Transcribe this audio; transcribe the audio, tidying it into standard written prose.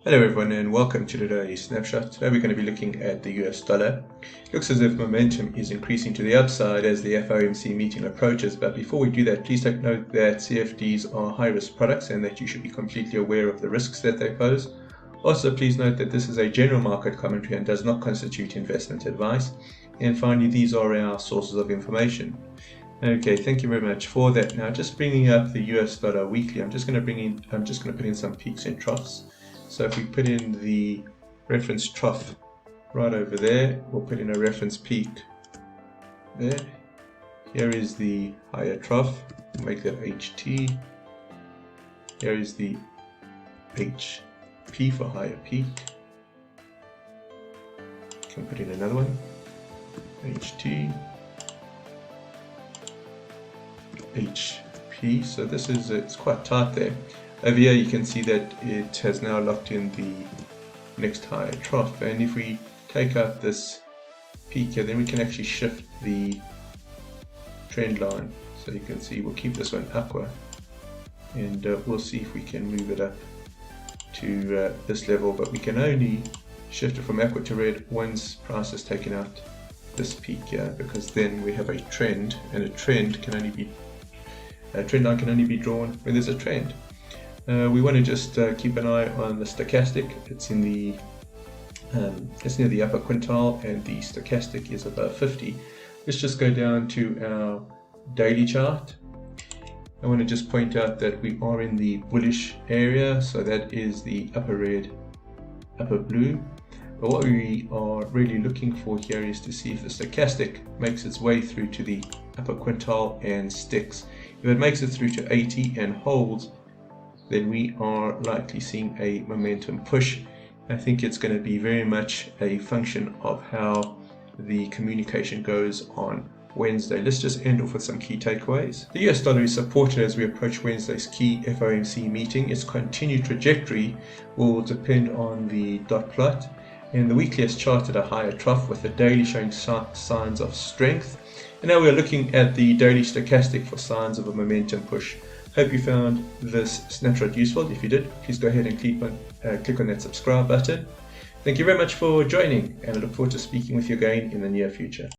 Hello everyone and welcome to today's snapshot. Today we're going to be looking at the US dollar. It looks as if momentum is increasing to the upside as the FOMC meeting approaches, but before we do that, please take note that CFDs are high-risk products and that you should be completely aware of the risks that they pose. Also, please note that this is a general market commentary and does not constitute investment advice. And finally, these are our sources of information. Okay, thank you very much for that. Now, just bringing up the US dollar weekly, I'm just going to put in some peaks and troughs. So if we put in the reference trough right over there, we'll put in a reference peak there. Here is the higher trough, we'll make that HT. Here is the HP for higher peak. Can put in another one, HT, HP. So this is, it's quite tight there. Over here you can see that it has now locked in the next higher trough, and if we take out this peak here, then we can actually shift the trend line. So you can see we'll keep this one aqua, and we'll see if we can move it up to this level, but we can only shift it from aqua to red once price has taken out this peak here, because then we have a trend, and a trend line can only be drawn when there's a trend. We want to just keep an eye on the stochastic. It's in the it's near the upper quintile, and the stochastic is above 50. Let's just go down to our daily chart. I want to just point out that we are in the bullish area, so that is the upper red, upper blue. But what we are really looking for here is to see if the stochastic makes its way through to the upper quintile and sticks. If it makes it through to 80 and holds, then we are likely seeing a momentum push. I think it's going to be very much a function of how the communication goes on Wednesday. Let's just end off with some key takeaways. The US dollar is supported as we approach Wednesday's key FOMC meeting. Its continued trajectory will depend on the dot plot, and the weekly has charted a higher trough with the daily showing signs of strength. And now we're looking at the daily stochastic for signs of a momentum push. Hope you found this snapshot useful. If you did, please go ahead and click on that subscribe button. Thank you very much for joining, and I look forward to speaking with you again in the near future.